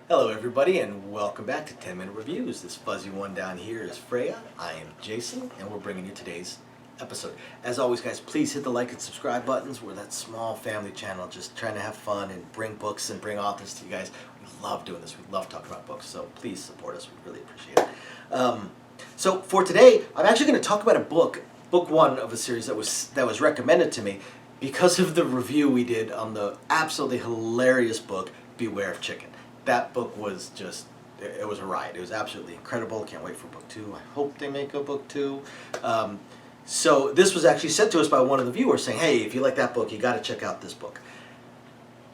Hello everybody and welcome back to 10 Minute Reviews. This fuzzy one down here is Freya, I am Jason, and we're bringing you today's episode. As always guys, please hit the like and subscribe buttons. We're that small family channel just trying to have fun and bring books and bring authors to you guys. We love doing this, we love talking about books, so please support us, we really appreciate it. So for today, I'm actually going to talk about a book one of a series that was recommended to me because of the review we did on the absolutely hilarious book, Beware of Chicken. That book was just, it was a ride. It was absolutely incredible. Can't wait for book 2. I hope they make a book 2. So this was actually sent to us by one of the viewers saying, hey, if you like that book, you got to check out this book.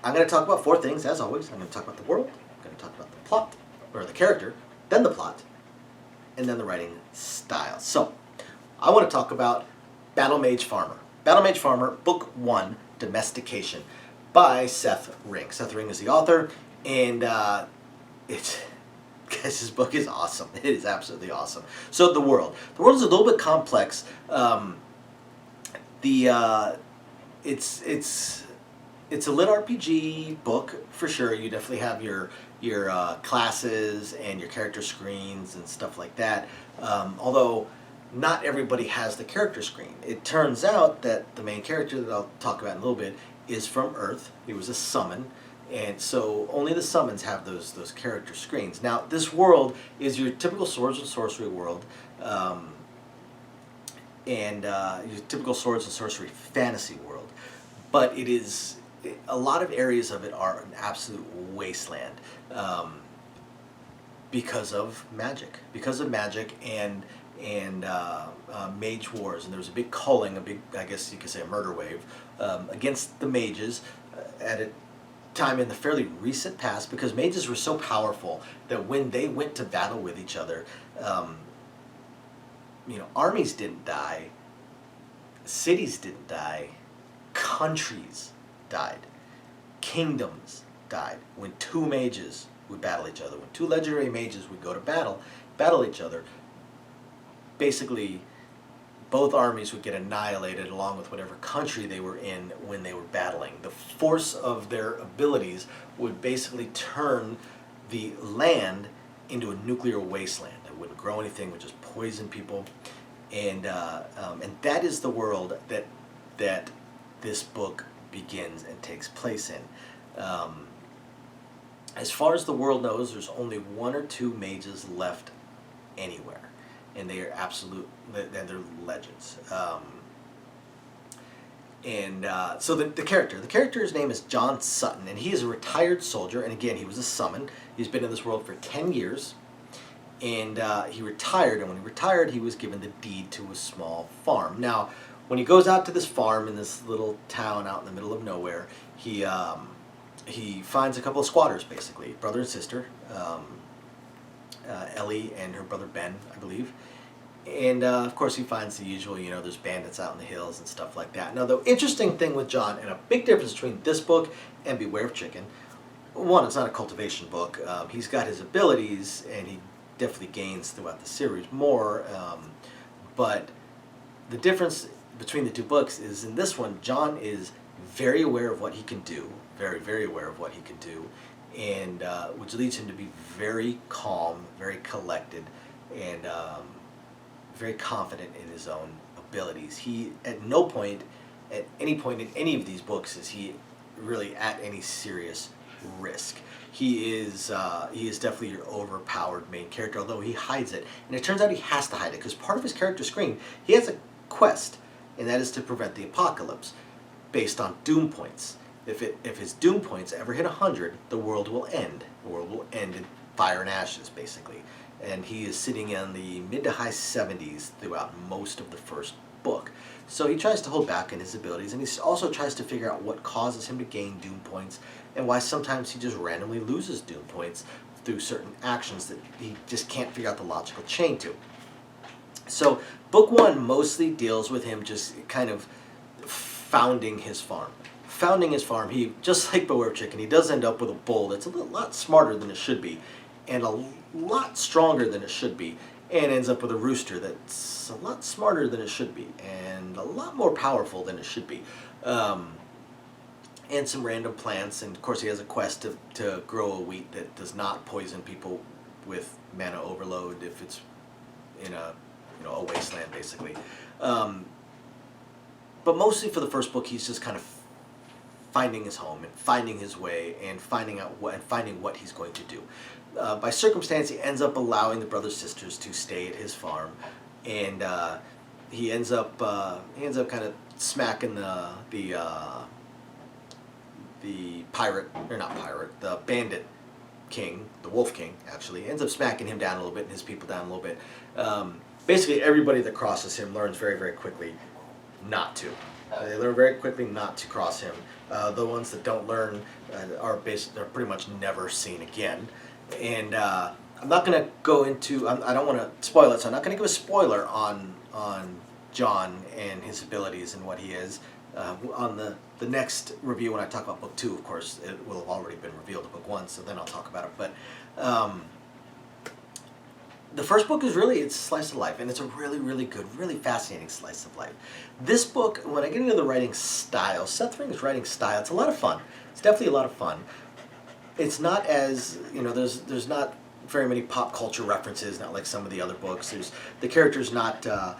I'm going to talk about 4 things, as always. I'm going to talk about the world, I'm going to talk about the plot, or the character, then the plot, and then the writing style. So, I want to talk about Mage Farmer. Mage Farmer, Book 1, Domestication, by Seth Ring. Seth Ring is the author. And guys, this book is awesome. It is absolutely awesome. So the world is a little bit complex. It's a LitRPG book for sure. You definitely have your classes and your character screens and stuff like that. Although not everybody has the character screen. It turns out that the main character that I'll talk about in a little bit is from Earth. He was a summon. And so only the summons have those character screens. Now this world is your typical swords and sorcery world, your typical swords and sorcery fantasy world. But a lot of areas of it are an absolute wasteland because of magic. And mage wars, and there was a big culling, I guess you could say a murder wave, against the mages at a time in the fairly recent past, because mages were so powerful that when they went to battle with each other, armies didn't die, cities didn't die, countries died, kingdoms died when 2 mages would battle each other. When 2 legendary mages would go to battle each other, basically both armies would get annihilated along with whatever country they were in when they were battling. The force of their abilities would basically turn the land into a nuclear wasteland. It wouldn't grow anything, would just poison people. And that is the world that this book begins and takes place in. As far as the world knows, there's only 1 or 2 mages left anywhere. And they are they're legends. So the character's name is John Sutton, and he is a retired soldier, and again, he was a summon. He's been in this world for 10 years, and he retired, and when he retired, he was given the deed to a small farm. Now, when he goes out to this farm in this little town out in the middle of nowhere, he finds a couple of squatters, basically, brother and sister, Ellie and her brother Ben, I believe. And of course he finds the usual, there's bandits out in the hills and stuff like that. Now the interesting thing with John, and a big difference between this book and Beware of Chicken, one, it's not a cultivation book. He's got his abilities, and he definitely gains throughout the series more. But the difference between the 2 books is in this one, John is very aware of what he can do, very, very aware of what he can do, and which leads him to be very calm, very collected, and very confident in his own abilities. He, at no point, at any point in any of these books, is he really at any serious risk. He is definitely your overpowered main character, although he hides it. And it turns out he has to hide it, because part of his character screen, he has a quest, and that is to prevent the apocalypse, based on doom points. If his doom points ever hit 100, the world will end. The world will end in fire and ashes, basically. And he is sitting in the mid to high 70s throughout most of the first book. So he tries to hold back in his abilities, and he also tries to figure out what causes him to gain doom points, and why sometimes he just randomly loses doom points through certain actions that he just can't figure out the logical chain to. So book 1 mostly deals with him just kind of founding his farm. He, just like Beware of Chicken, he does end up with a bull that's a lot smarter than it should be, and a lot stronger than it should be, and ends up with a rooster that's a lot smarter than it should be, and a lot more powerful than it should be. and some random plants, and of course he has a quest to grow a wheat that does not poison people with mana overload if it's in a a wasteland basically. But mostly for the first book, he's just kind of finding his home and finding his way and finding what he's going to do. By circumstance, he ends up allowing the brothers sisters to stay at his farm, and he ends up kind of smacking the pirate, or not pirate, the bandit king, the wolf king actually, ends up smacking him down a little bit and his people down a little bit. Basically, everybody that crosses him learns very, very quickly not to. They learn very quickly not to cross him. The ones that don't learn are pretty much never seen again. And I'm not going to go into, I don't want to spoil it, so I'm not going to give a spoiler on John and his abilities and what he is. On the next review, when I talk about book 2, of course, it will have already been revealed in book 1, so then I'll talk about it. But the first book is really, it's a slice of life, and it's a really, really good, really fascinating slice of life. This book, when I get into the writing style, Seth Ring's writing style, it's a lot of fun. It's definitely a lot of fun. It's not as, there's not very many pop culture references, not like some of the other books. The character's not a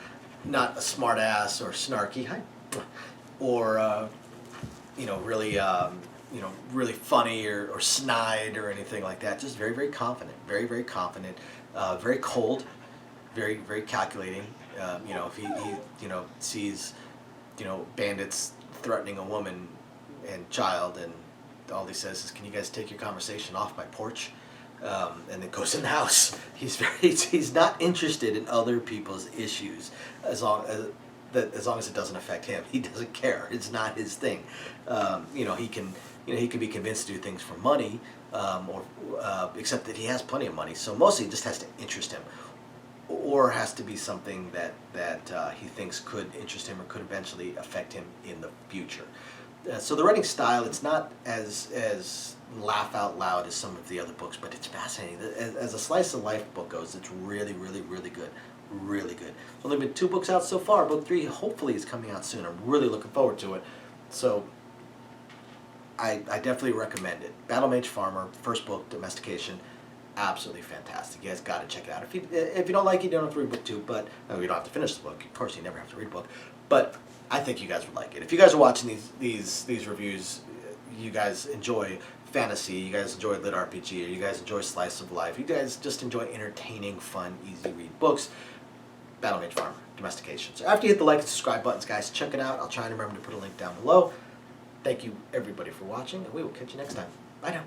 smart ass or snarky, or really funny or snide or anything like that. Just very, very confident, very, very confident, very cold, very, very calculating. If he sees bandits threatening a woman and child, and all he says is, "Can you guys take your conversation off my porch?" And then goes in the house. He's not interested in other people's issues as long as it doesn't affect him. He doesn't care. It's not his thing. He can be convinced to do things for money, except that he has plenty of money. So mostly it just has to interest him, or has to be something that he thinks could interest him or could eventually affect him in the future. So the writing style, it's not as laugh out loud as some of the other books, but it's fascinating. As a slice of life book goes, it's really, really, really good. Really good. There's only been 2 books out so far. Book 3 hopefully is coming out soon. I'm really looking forward to it. So I definitely recommend it. Battle Mage Farmer, first book, Domestication, absolutely fantastic. You guys got to check it out. If you don't like it, you don't have to read book 2, but you don't have to finish the book. Of course, you never have to read a book. But I think you guys would like it. If you guys are watching these reviews, you guys enjoy fantasy, you guys enjoy LitRPG, or you guys enjoy slice of life, you guys just enjoy entertaining, fun, easy read books, Battle Mage Farmer Domestication. So after you hit the like and subscribe buttons, guys, check it out. I'll try and remember to put a link down below. Thank you, everybody, for watching, and we will catch you next time. Bye now.